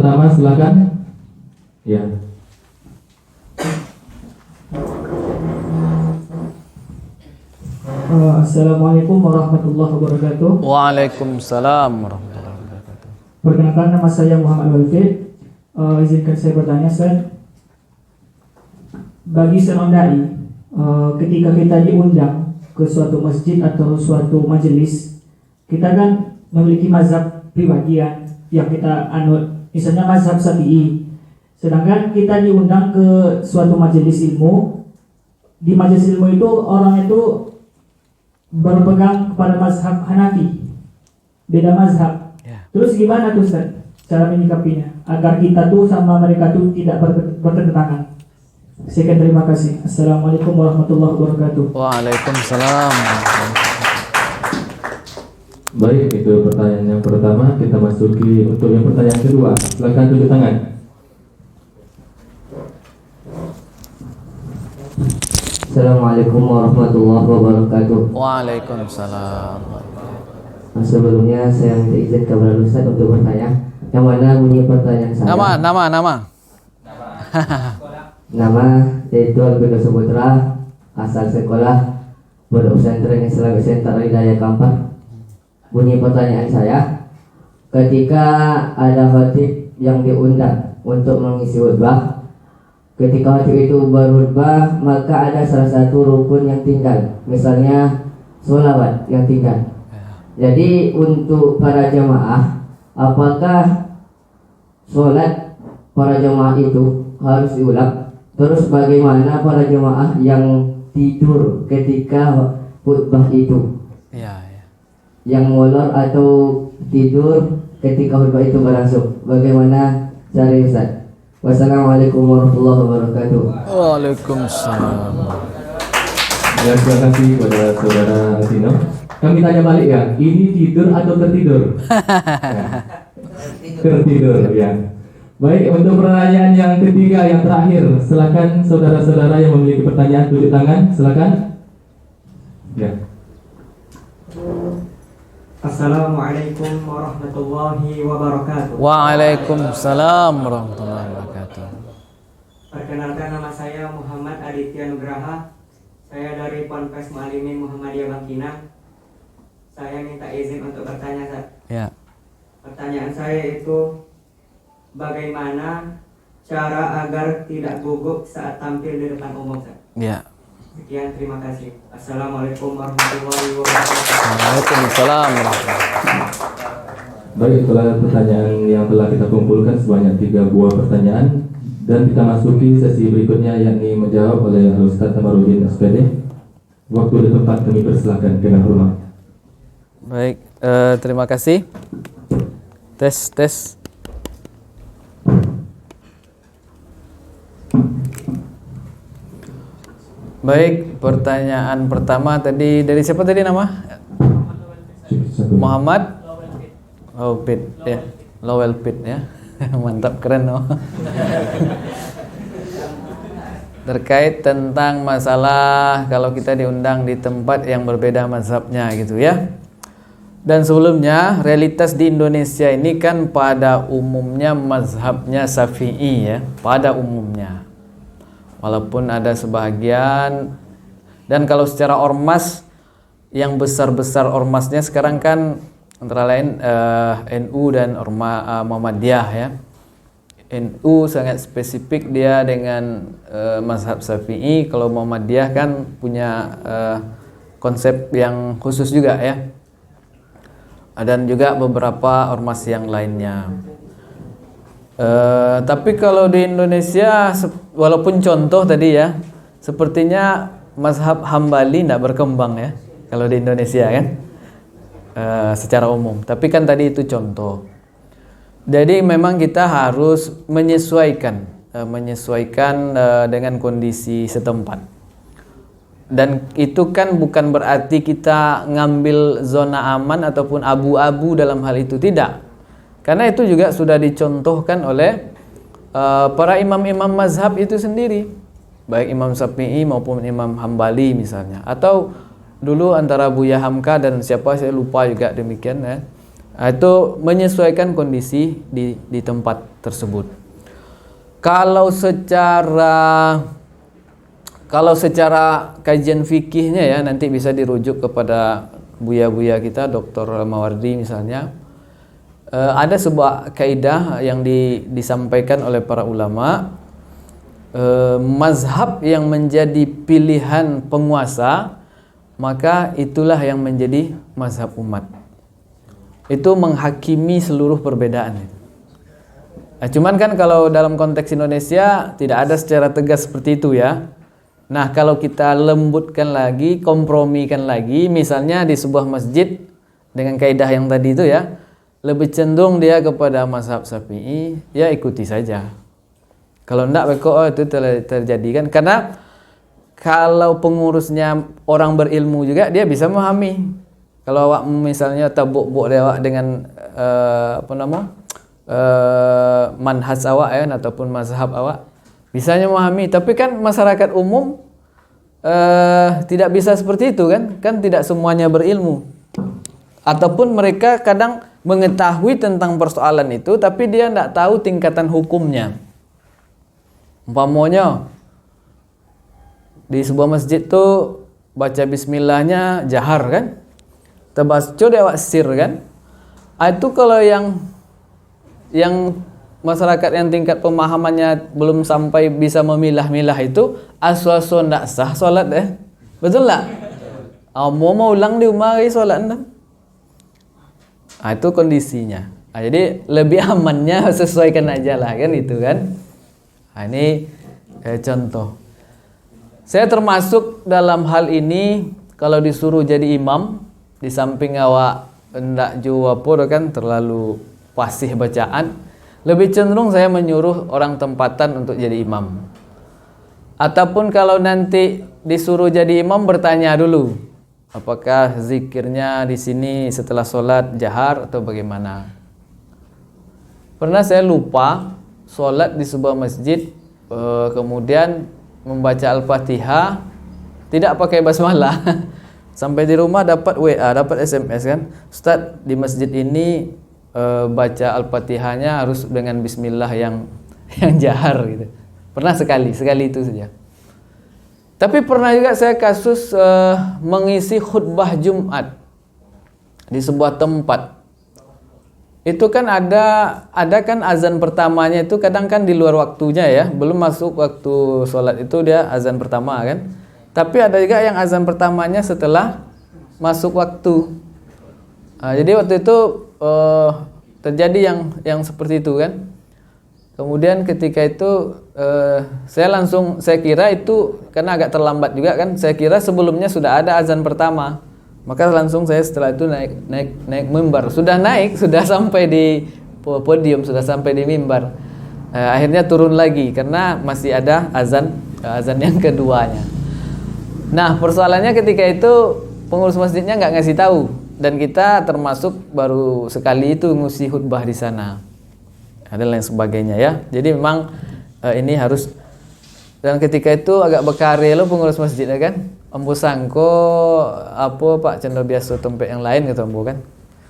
pertama silakan. Ya. Assalamualaikum warahmatullahi wabarakatuh. Waalaikumsalam warahmatullahi wabarakatuh. Perkenalkan, nama saya Muhammad Walfid. Izinkan saya bertanya, Ustaz. Bagi seorang dai, ketika kita diundang ke suatu masjid atau suatu majelis, kita kan memiliki mazhab pribadi yang kita anut, misalnya mazhab Syafi'i. Sedangkan kita diundang ke suatu majelis ilmu. Di majelis ilmu itu orang itu berpegang kepada mazhab Hanafi, beda mazhab. Terus gimana tuh Ustaz cara menyikapinya agar kita tuh sama mereka tuh tidak bertentangan? Sekian, terima kasih. Assalamualaikum warahmatullahi wabarakatuh. Waalaikumsalam. Baik, itu pertanyaan yang pertama. Kita masuki untuk yang pertanyaan kedua. Silakan tunjuk tangan. Assalamualaikum warahmatullahi wabarakatuh. Waalaikumsalam. Sebelumnya saya minta izin kepada Ustaz untuk bertanya. Yang mana bunyi pertanyaan saya? Nama. Nama yaitu Albino Saputra, asal sekolah Pondok Pesantren Islamic Center Hidayah Kampar. Bunyi pertanyaan saya, ketika ada khatib yang diundang untuk mengisi khutbah, ketika khatib itu berkhutbah, maka ada salah satu rukun yang tinggal, misalnya sholawat yang tinggal. Jadi untuk para jamaah, apakah sholat para jamaah itu harus diulang? Terus bagaimana para jamaah yang tidur ketika khutbah itu? Yang molor atau tidur ketika khutbah itu berlangsung, bagaimana cara Ustaz? Wassalamualaikum warahmatullahi wabarakatuh. Waalaikumsalam. Ya, terima kasih kepada saudara Tino. Kami tanya balik ya, ini tidur atau tertidur? Ya. Tertidur ya. Baik, untuk pertanyaan yang ketiga, yang terakhir, silakan saudara-saudara yang memiliki pertanyaan tunjuk tangan, silakan. Ya. Assalamualaikum warahmatullahi wabarakatuh. Waalaikumsalam warahmatullahi wabarakatuh. Perkenalkan, nama saya Muhammad Aditya Nugraha. Saya dari Ponpes Muallimin Muhammadiyah Bangkinang. Saya minta izin untuk bertanya, Ustaz. Ya. Pertanyaan saya itu, bagaimana cara agar tidak gugup saat tampil di depan umum, Ustaz? Ya. Sekian, terima kasih. Assalamualaikum warahmatullahi wabarakatuh. Waalaikumsalam warahmatullahi wabarakatuh. Baik, itulah pertanyaan yang telah kita kumpulkan sebanyak 3 buah pertanyaan, dan kita masuki sesi berikutnya, yakni menjawab oleh Ustaz Tamarudin SPD. Waktu dan tempat kami persilahkan dengan hormat. Baik, terima kasih. Tes. Baik, pertanyaan pertama tadi dari siapa tadi nama? Muhammad Lowell ya. Lowell Pitt ya. Mantap, keren loh. Terkait tentang masalah kalau kita diundang di tempat yang berbeda mazhabnya gitu ya. Dan sebelumnya, realitas di Indonesia ini kan pada umumnya mazhabnya Syafi'i ya, pada umumnya. Walaupun ada sebahagian, dan kalau secara ormas, yang besar-besar ormasnya sekarang kan antara lain NU dan Muhammadiyah ya. NU sangat spesifik dia dengan mazhab Syafi'i, kalau Muhammadiyah kan punya konsep yang khusus juga ya. Dan juga beberapa ormas yang lainnya. Tapi kalau di Indonesia, walaupun contoh tadi ya, sepertinya mazhab Hambali tidak berkembang ya kalau di Indonesia kan, secara umum. Tapi kan tadi itu contoh. Jadi memang kita harus menyesuaikan dengan kondisi setempat. Dan itu kan bukan berarti kita ngambil zona aman ataupun abu-abu dalam hal itu, tidak. Karena itu juga sudah dicontohkan oleh para imam-imam mazhab itu sendiri, baik Imam Syafi'i maupun Imam Hambali misalnya, atau dulu antara Buya Hamka dan siapa saya lupa juga demikian ya. Itu menyesuaikan kondisi di tempat tersebut. Kalau secara kajian fikihnya ya, nanti bisa dirujuk kepada buya-buya kita, Dr. Mawardi misalnya. Ada sebuah kaidah yang disampaikan oleh para ulama, mazhab yang menjadi pilihan penguasa, maka itulah yang menjadi mazhab umat. Itu menghakimi seluruh perbedaan. Cuman kan kalau dalam konteks Indonesia tidak ada secara tegas seperti itu ya. Nah, kalau kita lembutkan lagi, kompromikan lagi, misalnya di sebuah masjid dengan kaidah yang tadi itu ya, lebih cenderung dia kepada mazhab Syafi'i, ya ikuti saja. Kalau enggak, itu terjadi kan. Karena kalau pengurusnya orang berilmu juga, dia bisa memahami. Kalau awak misalnya tabuk-buk awak dengan manhaj awak ya, ataupun mazhab awak, bisanya memahami. Tapi kan masyarakat umum tidak bisa seperti itu kan. Kan tidak semuanya berilmu. Ataupun mereka kadang mengetahui tentang persoalan itu, tapi dia tidak tahu tingkatan hukumnya. Umpamanya di sebuah masjid tuh baca bismillahnya jahar kan, terbaca dia sir kan. Itu kalau yang masyarakat yang tingkat pemahamannya belum sampai bisa memilah-milah itu, asal-asal tidak sah solat betul tak? Mau ulang di rumah solat dah. Itu kondisinya. Jadi lebih amannya sesuaikan aja lah kan itu kan. Ini contoh. Saya termasuk dalam hal ini, kalau disuruh jadi imam, di samping awak hendak jua pun kan terlalu fasih bacaan, lebih cenderung saya menyuruh orang tempatan untuk jadi imam. Ataupun kalau nanti disuruh jadi imam, bertanya dulu, apakah zikirnya di sini setelah sholat jahar atau bagaimana? Pernah saya lupa sholat di sebuah masjid, kemudian membaca Al-Fatihah tidak pakai basmalah. Sampai di rumah dapat WA, dapat SMS kan, Ustaz, di masjid ini baca Al-Fatihahnya harus dengan bismillah yang jahar gitu. Pernah sekali itu saja. Tapi pernah juga saya kasus mengisi khutbah Jumat di sebuah tempat. Itu kan ada kan azan pertamanya itu kadang kan di luar waktunya ya, belum masuk waktu sholat itu dia azan pertama kan. Tapi ada juga yang azan pertamanya setelah masuk waktu. Jadi waktu itu terjadi yang seperti itu kan. Kemudian ketika itu saya kira itu karena agak terlambat juga kan. Saya kira sebelumnya sudah ada azan pertama. Maka langsung saya setelah itu naik mimbar. Sudah sampai di podium, sudah sampai di mimbar. Akhirnya turun lagi karena masih ada azan yang keduanya. Nah, persoalannya ketika itu pengurus masjidnya nggak ngasih tahu, dan kita termasuk baru sekali itu ngisi khutbah di sana. Ada lain sebagainya ya. Jadi memang ini harus, dan ketika itu agak bekare lo pengurus masjidnya kan. Ambo sangko apa Pak Cendol biasa tempat yang lain gitu ambo kan.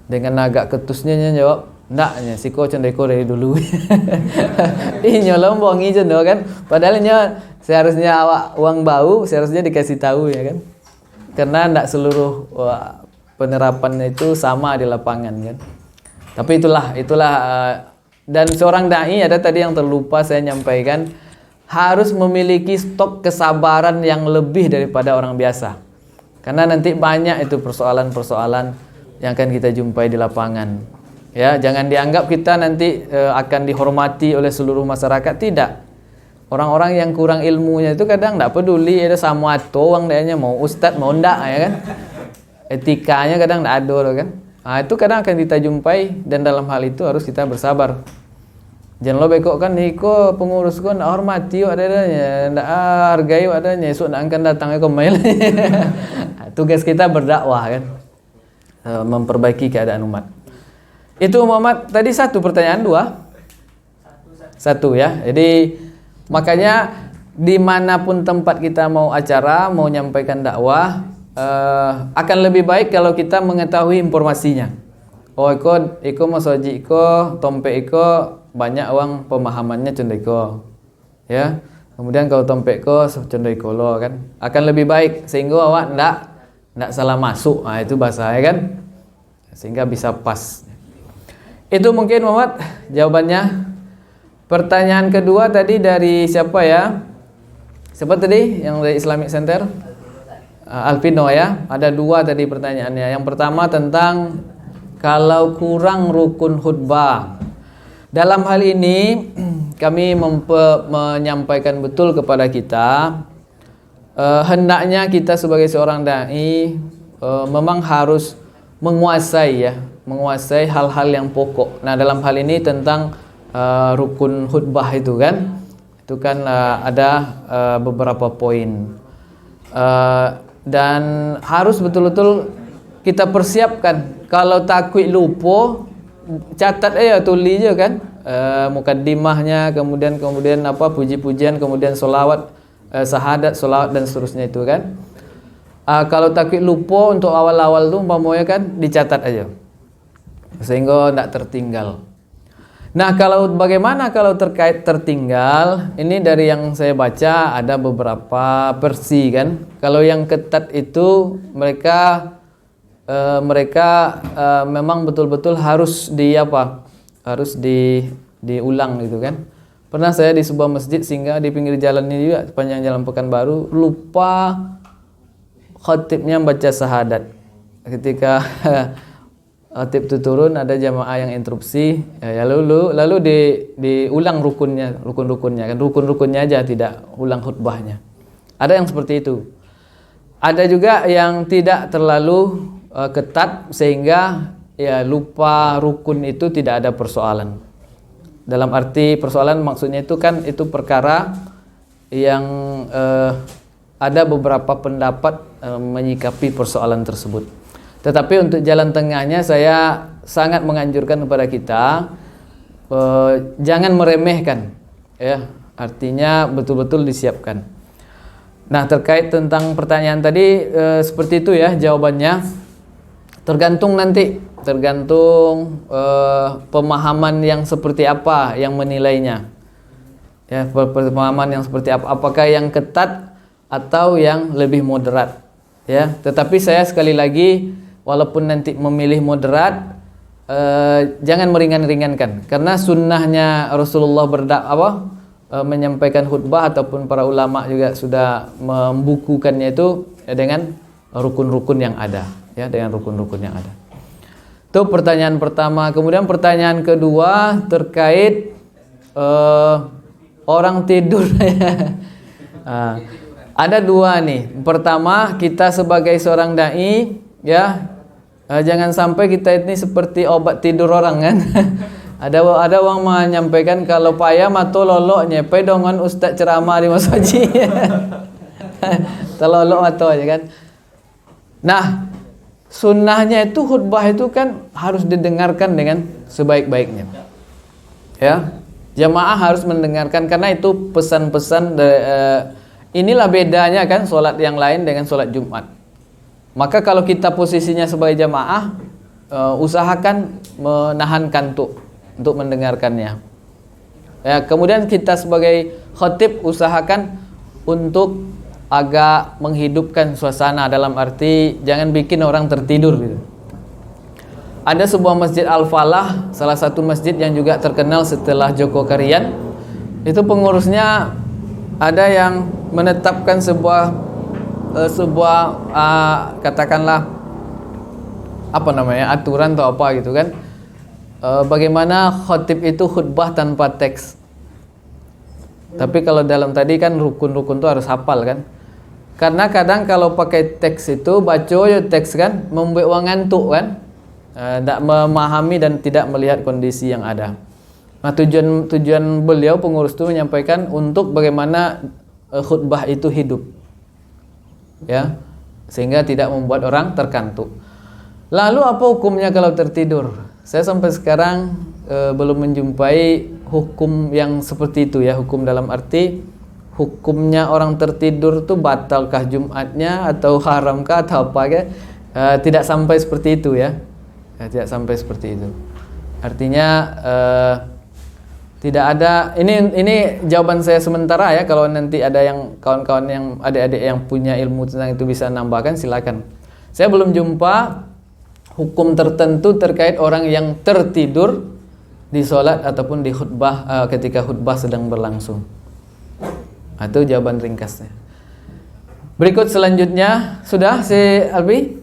Dengan agak ketusnya jawab, "Ndaknya siko cendeko dari dulu." Ini lombo ngijen kan. Padahal seharusnya awak uang bau, seharusnya dikasih tahu ya kan. Karena ndak seluruh penerapannya itu sama di lapangan kan. Tapi itulah dan seorang dai ada tadi yang terlupa saya nyampaikan, harus memiliki stok kesabaran yang lebih daripada orang biasa. Karena nanti banyak itu persoalan-persoalan yang akan kita jumpai di lapangan. Ya, jangan dianggap kita nanti akan dihormati oleh seluruh masyarakat, tidak. Orang-orang yang kurang ilmunya itu kadang tidak peduli, ada sama atau orang dia mau ustadz mau ndak ya kan. Etikanya kadang tidak ada kan. Itu kadang akan kita jumpai, dan dalam hal itu harus kita bersabar. Jangan lo bekok kan niko pengurus ko ndak hormati adanya, ndak hargai adanya, esok ndak akan datang ke mail. Tugas kita berdakwah kan, memperbaiki keadaan umat. Itu Muhammad tadi satu pertanyaan dua. Satu ya. Jadi makanya dimanapun tempat kita mau acara, mau nyampaikan dakwah, akan lebih baik kalau kita mengetahui informasinya. oh iko masoji iko tompek iko banyak orang pemahamannya contoh iko, ya. Kemudian kalau tompek iko contoh iko lo kan akan lebih baik sehingga awak ndak salah masuk. Nah, itu bahasa ya kan, sehingga bisa pas. Itu mungkin Muhammad jawabannya. Pertanyaan kedua tadi dari siapa ya? Siapa tadi yang dari Islamic Center? Alpino ya. Ada dua tadi pertanyaannya. Yang pertama tentang kalau kurang rukun khutbah. Dalam hal ini kami menyampaikan betul kepada kita, hendaknya kita sebagai seorang dai memang harus menguasai hal-hal yang pokok. Nah, dalam hal ini tentang rukun khutbah itu kan ada beberapa poin. Dan harus betul-betul kita persiapkan. Kalau takut lupa, catat aja, tulis aja kan, mukaddimahnya, kemudian apa puji-pujian, kemudian solawat, sahadat, solawat dan seterusnya itu kan. Kalau takut lupa untuk awal-awal tuh umpamanya kan dicatat aja, sehingga tidak tertinggal. Nah, bagaimana kalau terkait tertinggal? Ini dari yang saya baca ada beberapa versi kan. Kalau yang ketat itu mereka memang betul-betul harus diulang gitu kan. Pernah saya di sebuah masjid sehingga di pinggir jalan ini juga sepanjang jalan Pekanbaru lupa khatibnya baca syahadat. Ketika khatib itu turun ada jamaah yang interupsi lalu diulang rukun-rukunnya kan, rukun-rukunnya aja tidak ulang khutbahnya. Ada yang seperti itu. Ada juga yang tidak terlalu ketat sehingga ya lupa rukun itu tidak ada persoalan. Dalam arti persoalan maksudnya itu kan itu perkara yang ada beberapa pendapat menyikapi persoalan tersebut. Tetapi untuk jalan tengahnya saya sangat menganjurkan kepada kita jangan meremehkan, ya, artinya betul-betul disiapkan. Nah, terkait tentang pertanyaan tadi seperti itu ya jawabannya. Tergantung pemahaman yang seperti apa yang menilainya, ya, pemahaman yang seperti apa, apakah yang ketat atau yang lebih moderat, ya. Tetapi saya sekali lagi walaupun nanti memilih moderat, jangan meringan-ringankan, karena sunnahnya Rasulullah menyampaikan khutbah ataupun para ulama juga sudah membukukannya itu ya, dengan rukun-rukun yang ada, ya, dengan rukun-rukun yang ada. Itu pertanyaan pertama. Kemudian pertanyaan kedua terkait orang tidur. Ada dua nih. Pertama, kita sebagai seorang dai, ya, jangan sampai kita ini seperti obat tidur orang kan. ada orang menyampaikan kalau payah mato lolok nyepe dongan ustaz ceramah di masjid. Telolok mato aja kan. Nah, sunnahnya itu khutbah itu kan harus didengarkan dengan sebaik-baiknya, ya. Jamaah harus mendengarkan karena itu pesan-pesan. Inilah bedanya kan sholat yang lain dengan sholat Jumat. Maka kalau kita posisinya sebagai jamaah, usahakan menahan kantuk untuk mendengarkannya. Ya, kemudian kita sebagai khatib usahakan untuk agak menghidupkan suasana, dalam arti jangan bikin orang tertidur gitu. Ada sebuah masjid Al-Falah, salah satu masjid yang juga terkenal setelah Joko Karian. Itu pengurusnya ada yang menetapkan sebuah katakanlah apa namanya, aturan atau apa gitu kan, bagaimana khatib itu khutbah tanpa teks. Tapi kalau dalam tadi kan rukun-rukun itu harus hafal kan, karena kadang kalau pakai teks itu baca ya teks kan membuat orang ngantuk kan, tidak memahami dan tidak melihat kondisi yang ada. Nah, tujuan beliau pengurus itu menyampaikan untuk bagaimana khutbah itu hidup, ya, sehingga tidak membuat orang terkantuk. Lalu apa hukumnya kalau tertidur? Saya sampai sekarang belum menjumpai hukum yang seperti itu ya. Hukum dalam arti hukumnya orang tertidur tuh batalkah Jumatnya atau haramkah atau apa ya? Tidak sampai seperti itu ya. Tidak sampai seperti itu. Artinya tidak ada. Ini jawaban saya sementara ya. Kalau nanti ada yang kawan-kawan yang adik-adik yang punya ilmu tentang itu bisa nambahkan, silakan. Saya belum jumpa hukum tertentu terkait orang yang tertidur di sholat ataupun di khutbah ketika khutbah sedang berlangsung. Itu jawaban ringkasnya. Berikut selanjutnya sudah si Albi.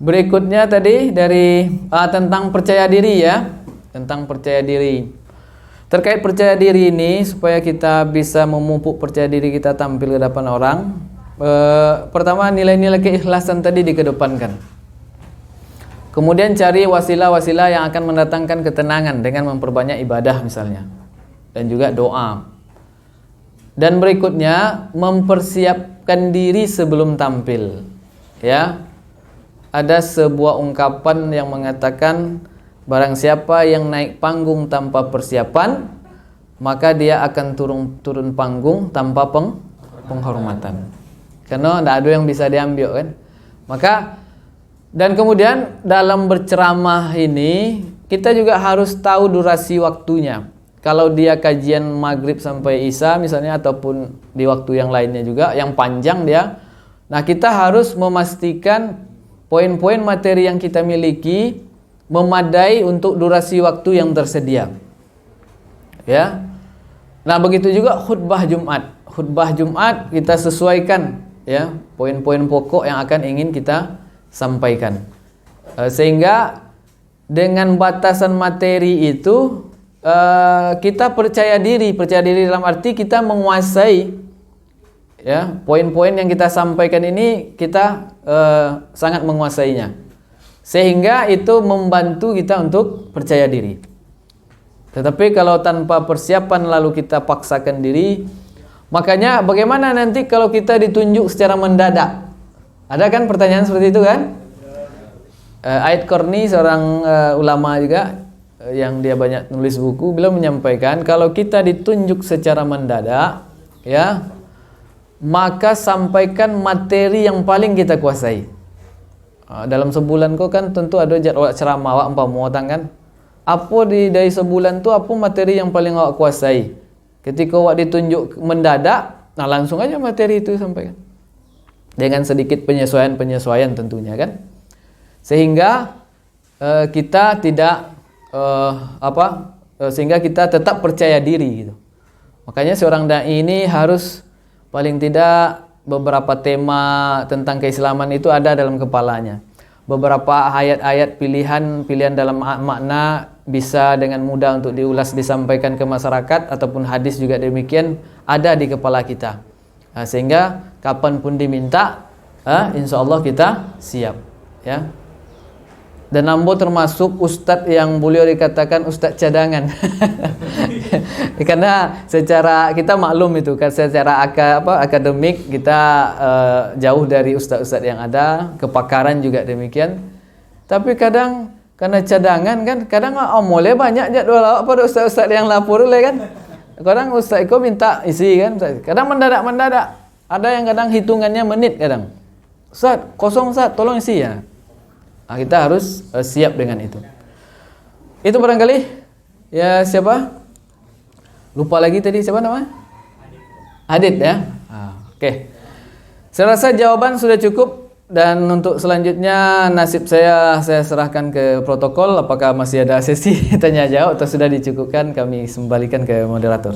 Berikutnya tadi dari tentang percaya diri ya, tentang percaya diri. Terkait percaya diri ini supaya kita bisa memupuk percaya diri kita tampil ke depan orang. Pertama nilai-nilai keikhlasan tadi dikedepankan. Kemudian cari wasilah-wasilah yang akan mendatangkan ketenangan dengan memperbanyak ibadah misalnya, dan juga doa. Dan berikutnya mempersiapkan diri sebelum tampil. Ya, ada sebuah ungkapan yang mengatakan barang siapa yang naik panggung tanpa persiapan, maka dia akan turun panggung tanpa penghormatan. Karena tidak ada yang bisa diambil kan. Maka dan kemudian dalam berceramah ini kita juga harus tahu durasi waktunya. Kalau dia kajian maghrib sampai isya misalnya, ataupun di waktu yang lainnya juga yang panjang dia, nah kita harus memastikan poin-poin materi yang kita miliki memadai untuk durasi waktu yang tersedia. Ya. Nah, begitu juga khutbah Jumat. Khutbah Jumat kita sesuaikan ya poin-poin pokok yang akan ingin kita sampaikan. Sehingga dengan batasan materi itu kita percaya diri dalam arti kita menguasai ya poin-poin yang kita sampaikan ini, kita sangat menguasainya, sehingga itu membantu kita untuk percaya diri. Tetapi kalau tanpa persiapan lalu kita paksakan diri, makanya bagaimana nanti kalau kita ditunjuk secara mendadak? Ada kan pertanyaan seperti itu kan? Ait Korni seorang ulama juga yang dia banyak nulis buku, beliau menyampaikan kalau kita ditunjuk secara mendadak ya, maka sampaikan materi yang paling kita kuasai. Dalam sebulan kok kan tentu ada jadwal ceramah awak muatan kan. Apa dari sebulan tu apa materi yang paling awak kuasai? Ketika awak ditunjuk mendadak, nah langsung aja materi itu sampaikan. Dengan sedikit penyesuaian tentunya kan. Sehingga kita tidak sehingga kita tetap percaya diri gitu. Makanya seorang dai ini harus paling tidak beberapa tema tentang keislaman itu ada dalam kepalanya. Beberapa ayat-ayat pilihan dalam makna bisa dengan mudah untuk diulas disampaikan ke masyarakat, ataupun hadis juga demikian ada di kepala kita. Sehingga kapanpun diminta, insya Allah kita siap ya. Dan Ambo termasuk ustadz yang beliau dikatakan ustadz cadangan. Karena secara kita maklum itu kan, secara akademik kita jauh dari ustadz-ustadz yang ada, kepakaran juga demikian. Tapi kadang karena cadangan kan, kadang mulai banyak jadwal pada ustadz-ustadz yang lapor kan. Kadang ustadz itu minta isi kan, kadang mendadak. Ada yang kadang hitungannya menit kadang. Ustadz, kosong Ustadz, tolong isi ya. Nah, kita harus siap dengan itu. Itu barangkali ya, siapa? Lupa lagi tadi siapa namanya? Adit ya. Oke. Saya rasa jawaban sudah cukup, dan untuk selanjutnya nasib saya serahkan ke protokol. Apakah masih ada sesi tanya jawab atau sudah dicukupkan, kami kembalikan ke moderator.